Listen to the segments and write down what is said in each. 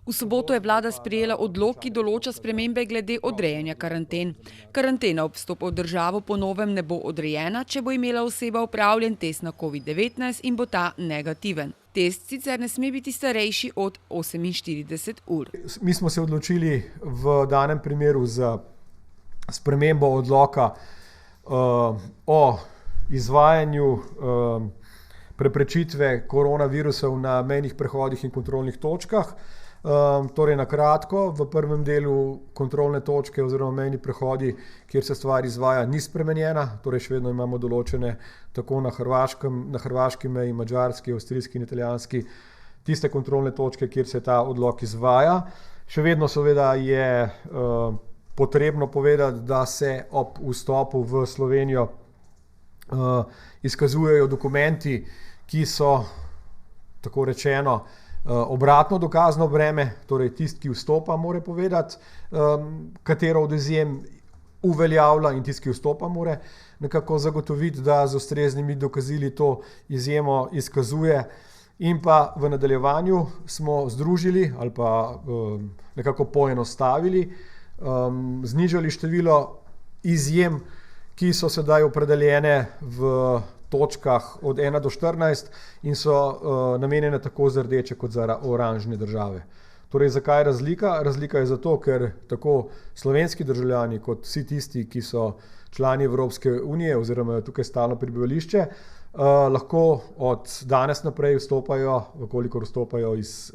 V soboto je vlada sprejela odlok, ki določa spremembe glede odrejanja karanten. Karantena ob vstopu v državo po novem ne bo odrejena, če bo imela oseba opravljen test na COVID-19 in bo ta negativen. Test sicer ne sme biti starejši od 48 ur. Mi smo se odločili v danem primeru za spremembo odloka o izvajanju preprečitve koronavirusov na mejnih prehodih in kontrolnih točkah. Torej na kratko, v prvem delu kontrolne točke oziroma mejni prehodi, kjer se stvar izvaja, ni spremenjena, torej še vedno imamo določene tako na hrvaški meji, madžarski, avstrijski in italijanski, tiste kontrolne točke, kjer se ta odlok izvaja. Še vedno seveda je potrebno povedati, da se ob vstopu v Slovenijo izkazujejo dokumenti, ki so, tako rečeno, obratno dokazno breme, torej tisti, ki vstopa, mora povedati, katero od izjem uveljavlja, in tisti, ki vstopa, mora nekako zagotoviti, da z ustreznimi dokazili to izjemo izkazuje. In pa v nadaljevanju smo združili ali pa nekako poenostavili, znižali število izjem, ki so sedaj opredeljene v točkah od 1 do 14 in so namenjene tako za rdeče kot za oranžne države. Torej, zakaj je razlika? Razlika je zato, ker tako slovenski državljani kot vsi tisti, ki so člani Evropske unije oziroma tukaj stalno prebivališče, lahko od danes naprej vstopajo, vkolikor vstopajo iz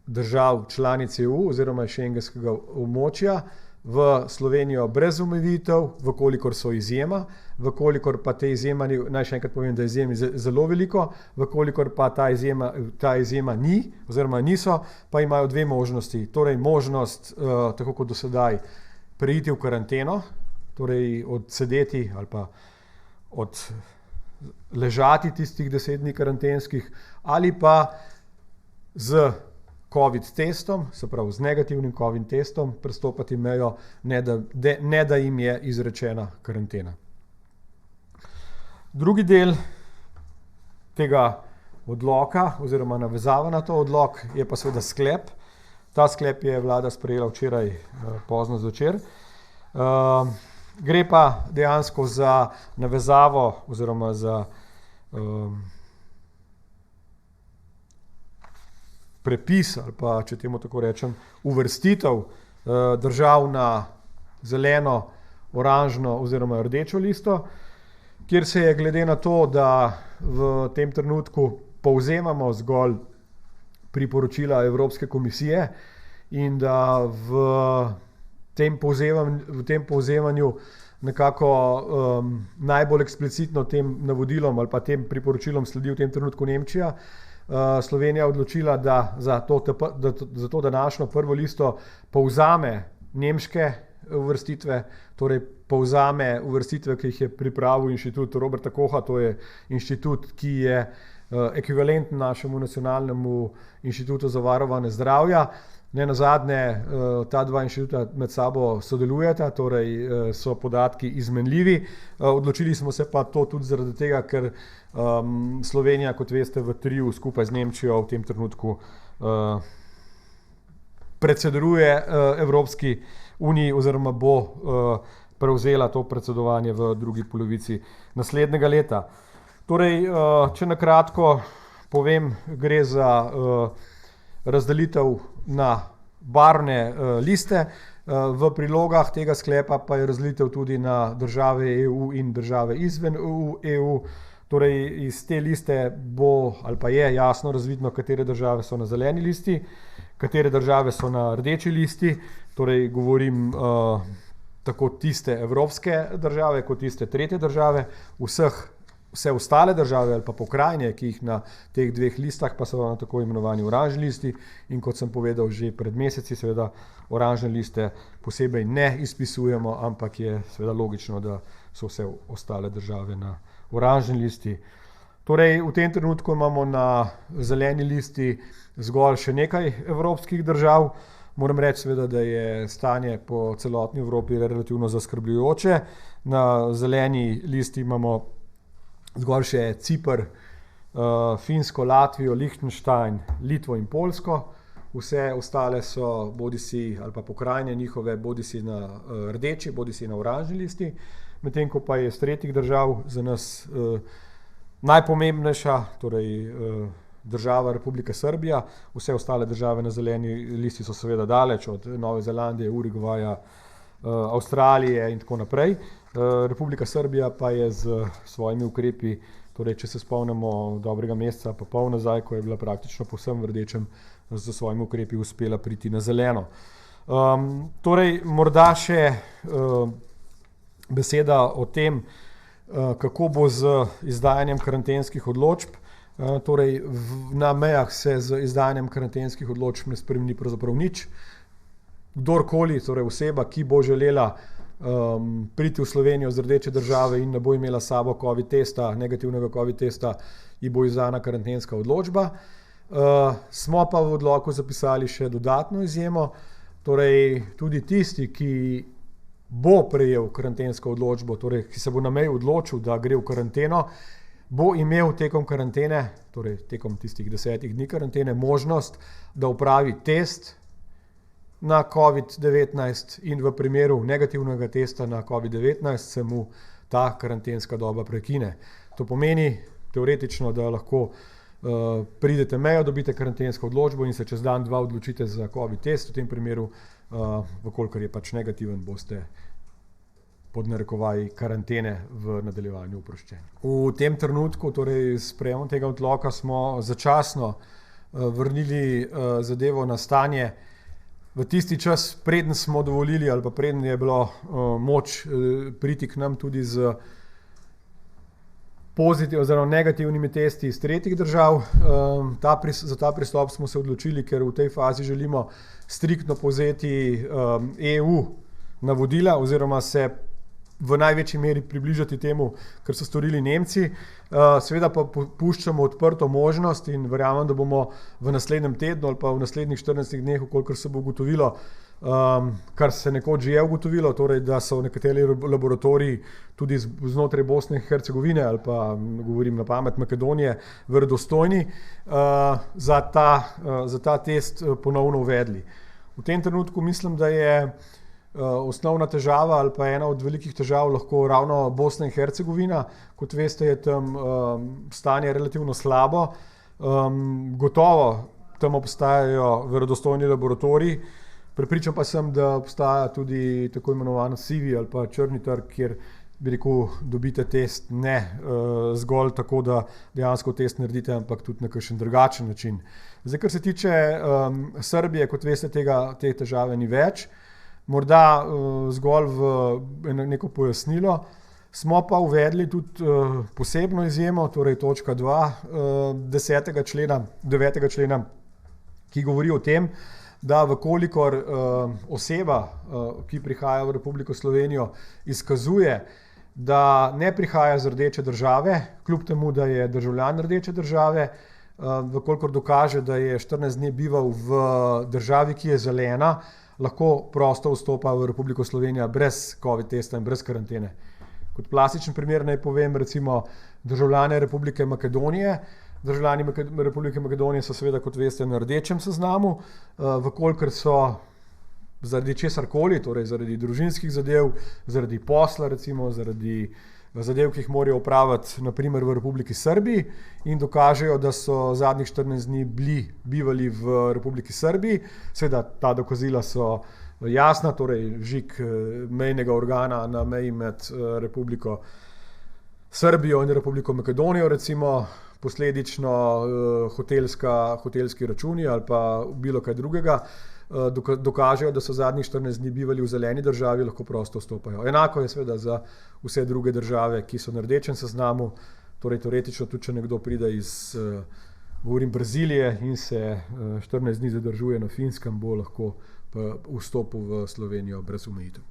držav članic EU oziroma šengenskega območja, v Slovenijo brez omejitev, vkolikor so izjema, vkolikor pa te izjema, naj še enkrat povem, da je izjem zelo veliko, vkolikor pa ta izjema ni oziroma niso, pa imajo dve možnosti. Torej možnost, tako kot do sedaj, preiti v karanteno, torej odsedeti ali pa ležati tistih 10 dni karantenskih, ali pa z COVID testom, se pravi z negativnim COVID testom, prestopati mejo, ne da jim je izrečena karantena. Drugi del tega odloka oziroma navezava na to odlok je pa seveda sklep. Ta sklep je vlada sprejela včeraj pozno zvečer. Gre pa dejansko za navezavo oziroma za prepis ali pa, če temu tako rečem, uvrstitev držav na zeleno, oranžno oziroma rdečo listo, kjer se je glede na to, da v tem trenutku povzemamo zgolj priporočila Evropske komisije in da v tem povzemanju nekako najbolj eksplicitno tem navodilom ali pa tem priporočilom sledi v tem trenutku Nemčija, Slovenija odločila, da za to današnjo prvo listo povzame nemške uvrstitve, torej povzame uvrstitve, ki jih je pripravil inštitut Roberta Kocha, to je inštitut, ki je ekvivalenten našemu nacionalnemu inštitutu za varovanje zdravja. Nenazadnje ta dva inštituta med sabo sodelujeta, torej so podatki izmenljivi. Odločili smo se pa to tudi zaradi tega, ker Slovenija, kot veste, v triu skupaj z Nemčijo v tem trenutku predseduje Evropski uniji oziroma bo prevzela to predsedovanje v drugi polovici naslednjega leta. Torej, če na kratko povem, gre za razdelitev na barvne liste, v prilogah tega sklepa pa je razdelitev tudi na države EU in države izven EU. Torej, iz te liste bo ali pa je jasno razvidno, katere države so na zeleni listi, katere države so na rdeči listi, torej govorim tako tiste evropske države kot tiste tretje države, vse ostale države ali pa pokrajine, ki jih na teh dveh listah pa so na tako imenovani oranžni listi, in kot sem povedal že pred meseci, seveda oranžne liste posebej ne izpisujemo, ampak je seveda logično, da so vse ostale države na oranžni listi. Torej, v tem trenutku imamo na zeleni listi zgolj še nekaj evropskih držav. Moram reči seveda, da je stanje po celotni Evropi relativno zaskrbljujoče. Na zeleni listi imamo zgolj še Ciper, Finsko, Latvijo, Liechtenstein, Litvo in Poljsko. vse ostale so bodisi ali pa pokrajine njihove, bodisi na rdeči, bodisi na oranžni listi, medtem ko pa je iz tretjih držav za nas najpomembnejša, torej država Republika Srbija, vse ostale države na zeleni listi so seveda daleč od Nove Zelandije, Urugvaja, Avstralije in tako naprej. Republika Srbija pa je z svojimi ukrepi, torej če se spomnimo dobrega meseca pa pol nazaj, ko je bila praktično povsem v rdečem, z svojimi ukrepi uspela priti na zeleno. Torej morda še beseda o tem, kako bo z izdajanjem karantenskih odločb. Torej na mejah se z izdajanjem karantenskih odločb ne spremeni pravzaprav nič. Kdorkoli, torej oseba, ki bo želela priti v Slovenijo z rdeče države in ne bo imela s sabo negativnega COVID testa, ji bo izdana karantenska odločba. Smo pa v odloku zapisali še dodatno izjemo, torej tudi tisti, ki bo prejel karantensko odločbo, torej ki se bo na meji odločil, da gre v karanteno, bo imel tekom karantene, torej tekom tistih 10 dni karantene, možnost, da opravi test na COVID-19 in v primeru negativnega testa na COVID-19 se mu ta karantenska doba prekine. To pomeni teoretično, da lahko pridete mejo, dobite karantensko odločbo in se čez dan, dva odločite za COVID test. V tem primeru, vkolikor je pač negativen, boste pod narekovaji karantene v nadaljevanju oproščeni. V tem trenutku, torej s sprejemom tega odloka, smo začasno vrnili zadevo na stanje v tisti čas, preden smo dovolili ali pa preden je bilo moč priti k nam tudi z pozitivnimi oziroma negativnimi testi iz tretjih držav. Za ta pristop smo se odločili, ker v tej fazi želimo striktno povzeti EU navodila oziroma se v največji meri približati temu, kar so storili Nemci. Seveda pa puščamo odprto možnost in verjamem, da bomo v naslednjem tednu ali pa v naslednjih 14 dneh, kolikor se bo ugotovilo, kar se nekoč že je ugotovilo, torej da so nekateri laboratoriji tudi znotraj Bosne in Hercegovine ali pa govorim na pamet Makedonije verodostojni, za ta test ponovno uvedli. V tem trenutku mislim, da je osnovna težava ali pa ena od velikih težav lahko ravno Bosna in Hercegovina. Kot veste, je tam stanje relativno slabo. Gotovo tam obstajajo verodostojni laboratoriji. Prepričan pa sem, da obstaja tudi tako imenovan sivi ali pa črni trg, kjer bi rekel, dobite test ne zgolj tako, da dejansko test naredite, ampak tudi na kakšen drugačen način. Zdaj, kar se tiče Srbije, kot veste, te težave ni več. Morda zgolj v neko pojasnilo. Smo pa uvedli tudi posebno izjemo, torej točka 2 9. člena, ki govori o tem, da vkolikor oseba, ki prihaja v Republiko Slovenijo, izkazuje, da ne prihaja z rdeče države, kljub temu, da je državljan rdeče države, vkolikor dokaže, da je 14 dni bival v državi, ki je zelena, lahko prosto vstopa v Republiko Slovenijo brez COVID testa in brez karantene. Kot plastičen primer naj povem recimo državljane Republike Makedonije. Državljani Republike Makedonije so seveda, kot veste, na rdečem seznamu, vkolikor so zaradi česarkoli, torej zaradi družinskih zadev, zaradi posla recimo, zaradi zadev, ki jih morajo opraviti naprimer v Republiki Srbiji in dokažejo, da so zadnjih 14 dni bivali v Republiki Srbiji. Seveda ta dokazila so jasna, torej žig mejnega organa na meji med Republiko Srbijo in Republiko Makedonijo, recimo posledično hotelski računi ali pa bilo kaj drugega, dokažejo, da so zadnjih 14 dni bivali v zeleni državi, lahko prosto vstopajo. Enako je seveda za vse druge države, ki so na rdečem seznamu, torej teoretično tudi, če nekdo pride iz, govorim, Brazilije in se 14 dni zadržuje na Finskem, bo lahko vstopil v Slovenijo brez omejitev.